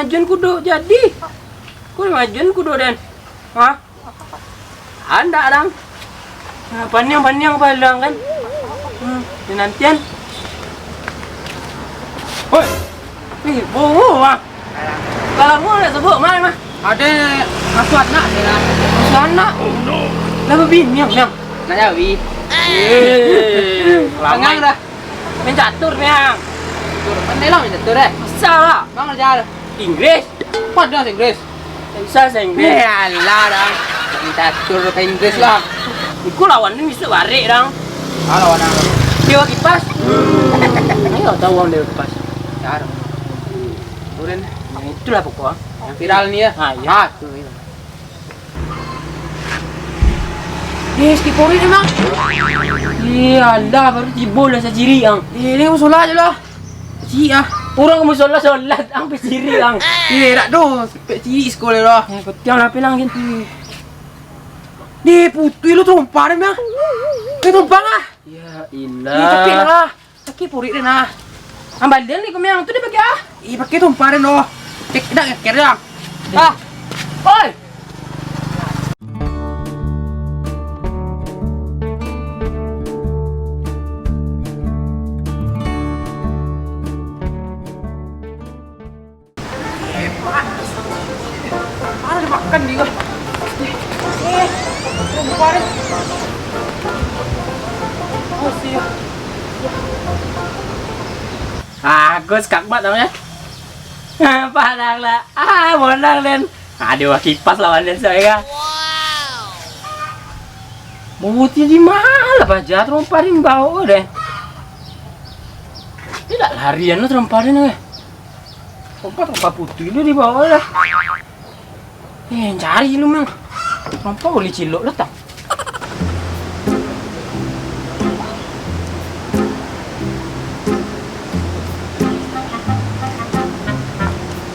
pengajuan kudu jadi. Pengajuan kudu dan. Hah? Anda dang. Panjang palang kan. Nantian. Woi. Bohong ah. Kalau mau nak sebut mana mah? Ada ngasuh anak saya lah. Ngasuh anak. Oh no. Lah bini yang. Nak jawi. Lama dah. Main catur yang. Pandai lah main catur eh. Salah. Bang kerja Inggris. Pada Inggris. Bisa Inggris. Alah dang. Main catur ke Inggris lah. Iku lawan ni bisa balik dang. Lawan apa? Dewa kipas. Ayo tahu orang dewa kipas. Cara. Turun. Itulah pokok. Yang viral ni ya. Ha, ya. Skipori ni bang. Allah baru tiba lah sajiri ang. Ni musola je lah. Cik ah. Orang musola solat ang pesiri ang. Tak doh. Cik sekolah lah. Ketiang lapi lang gini. Ni putih lu tumpah ni bang. Ni tumpah ah. Ya Ni ilah. tapi lah. Sakit puri ni nah. Ambal dia ni kumyang tu dia pakai ah. Pakai tumpah ni noh. Cek dah kira. Ah. Oi. Ada makan dia. Tumpah ni. Oh siap. Aku skak banget namanya. Padang lah. Menang dan. Aduh, kipas lawan dan saya. Wow. Bukti di mana baca teromparin bau deh. Tidak larian lu teromparin eh. Trompa putih lu di bawah dah. Cari lu mang. Trompa boleh cilok datang.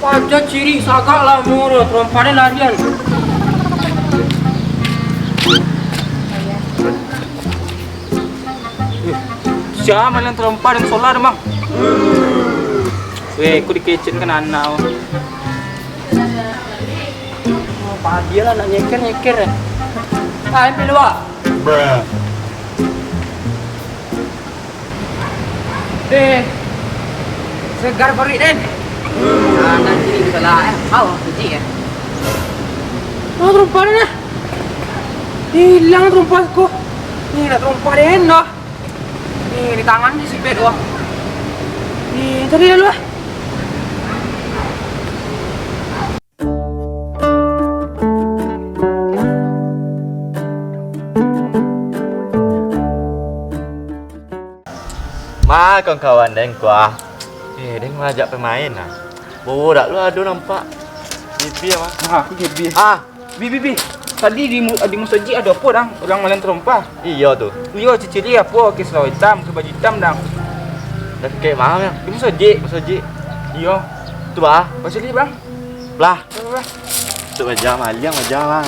Wajah ciri sagak lah murah, teromparin larian. Siapa yang teromparin solar bang? Weh, aku dikecin kan anak. Oh, padi lah nak nyeker ya. Ambil wak. Segar parit den. Nanti salah kau kecil ya. Oh, teromparin ya. Hilang terompasku. Ni nak teromparin dah. Ni di tangan ni sipit wah. Cari dulu ah. Ma kawan-kawan dan gua. Dia ngajak pemain lah. Bobo dak lu ada nampak. Bibi apa? Aku bibi. Bibi. Tadi di musoji ada apa dang? Orang malam terompah. Iya tu. Iya cicili apa? Ke selau hitam, ke baju hitam dang. Dah kayak mahal ya. Di musoji. Iya. Tu bah. Pasal bang. Belah. Tu baca maliang bang.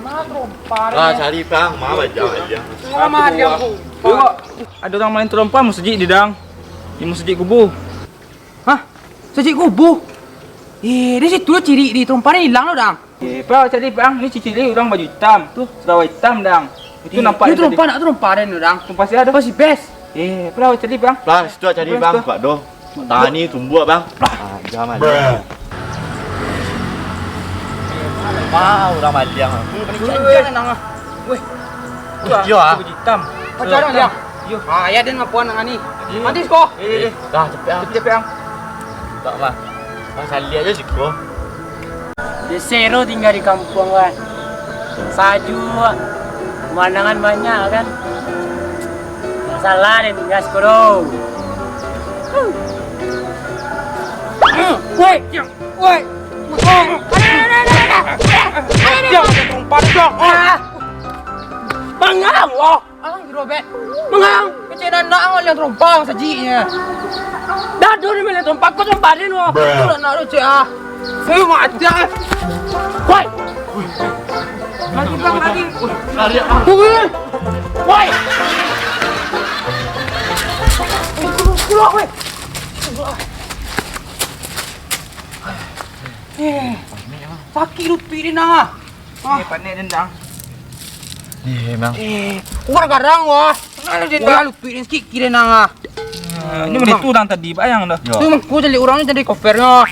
Mah terompah. Cari bang, ma baca maliang. Sama dia aku. Ada orang main terompah musoji di dang. Di musoji kubu. Hah? Sajik kubu. Di situ ciri di terompah ni hilang lo dang. Pak cari bang, ni cicili orang baju hitam. Tuh, selau hitam dang. Itu nampak ni terompah nak terompah ni dang. Terompah sih ada. Pasti best. Pak cari bang. Belah situ cari bang, Pak doh. Tangan ni tumbuh bang. Jangan maliang. Wow, orang maliang. Jangan nang. Weh. Iya ah. Baju hitam. Pacaran dia. Yo. Ya den ngapuan nang ni. Mati sko. Dah cepet bang. Tak mah. Pasal dia aja sih gua. Desero tinggal di kampung kan. Saju. Pemandangan banyak kan. Masalah deh tinggal sekolah. Woi. Jangan terompah dong. Mengang loh. Robert. Mengang. Kecil dan nak yang terompah sajinya. Dah dulu ni main terompah kau terompahin loh. Tu nak lu cik ah. Saya mati ah. Woi. Lagi bang lagi. Lari Woi. Keluar weh. Sakit lutut dia nak. Pandai dendang. Memang. Orang garang wah. Kalau dia dah lutut dia sikit kira nak. Ini boleh tu dang tadi bayang dah. Tu aku jadi orang ni jadi covernya.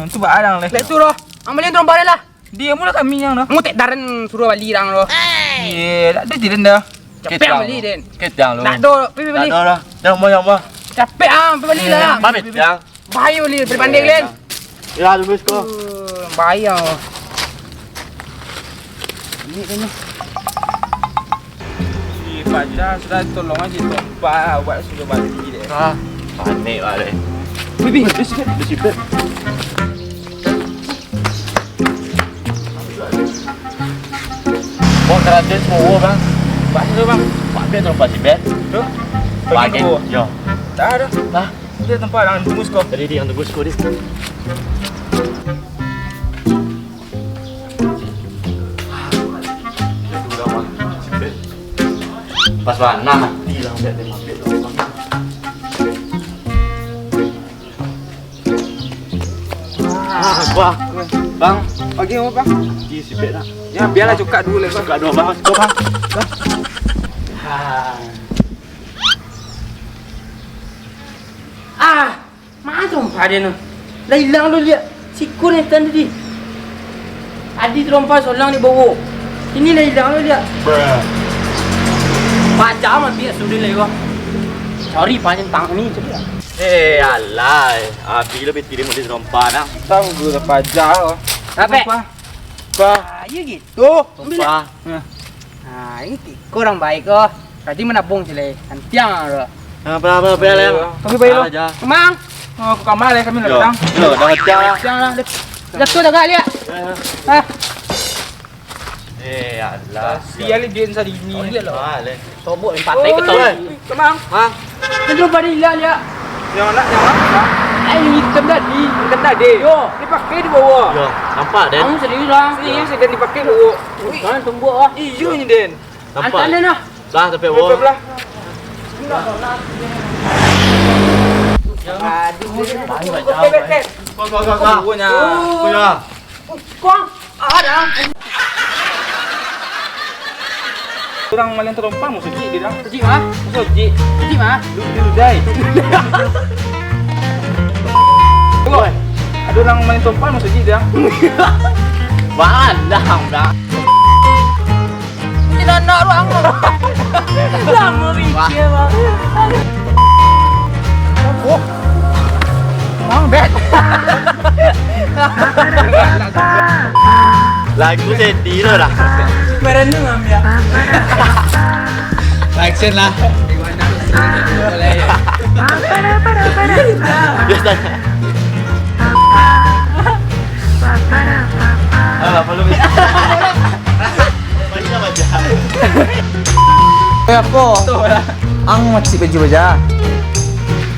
Tu bayang leh. Lepas tu loh. Ambilin terus balik lah. Dia mula kami yang dah. Mu tak daran suruh balik orang loh. Tak ada tidak dah. Capek balik den. Ketang lu. Tak ada, pergi balik. Tak ada dah. Yang mana? Capek pergi balik lah. Pamit yang. Bahaya balik berbanding Len. Ya, tunggu sko. Bahaya. Ini kan. Fajar sudah tolong aja tumpah buat sudah balik deh. Panik balik. Bibi, Disipet. Mau terakhir semua bang. Buat tu bang. Pak biar terus pasti bet. Tu. Bagi. Yo. Tak ada. Nah, Dia tempat yang tunggu skor. tadi dia yang tunggu sko dia. Pas mana mati lah bet dia mati. Wah, bang, Pagi apa bang? di si bet nak. Ya biarlah cuka dulu bang. Suka dua bang, sko bang. Mana trompa dia nu? Dah hilang lu lihat. Siku ni tadi. Adi trompa solang di bawah. Ini dah hilang lu lihat. Baca mah biar sudah lagi kau. Sorry panjang tang ni jadi. Alah, api lebih tirim di rompa nak. Tahu gue fajar. Apa? Apa? ya gitu. Rompa. Nah, ini kurang baik kok. Berarti menabung sih Antiang loh. Apa yang? Tapi baik lo. Aja. Kemang. Oh, ke kamar leh kami Yo, datang. yo, dah aja. Jangan lah. Jatuh dah lihat. Ah. Alah. Dia li dia sadi ni. Alah. Sobok empat tay betul. Kemang. Mang. Itu pada hilang dia. Yang nak. Ini hitam tadi. Kena deh. Yo, dipakai di bawah. Yo, nampak Den? Kamu serius lah. Ini yang sedang dipakai dulu. Kan tumbuk ah. Iyo ni Den. Nampak? Antan lah. Lah tapi Berapa wo. belah? Kau. Punya. Punya. Kuang. Ada. Orang malam terompak musuh dia dah. Cik mah. Musuh ji. Cik mah. Lu dai. Oi. Ada orang main tompak musuh ji dia. Mana dah? Tidak nak ruang. Lama mikir bang. Oh. Mang bet. Lagu sedih dah. Merenung am ya. Action lah. Biasa. Belum. Baca. Apa? Ang masih baju baja.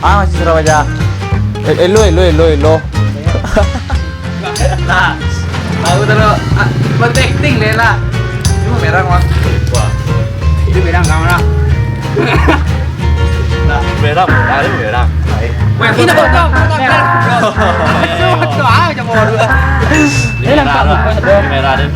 Masih surah baja. Elo. Nah, Aku terus acting deh lah. Cuma merah mah. wah. Itu bilang kamu lah. Nah, merah. Ini kau. Doa aja mau. Merah dia.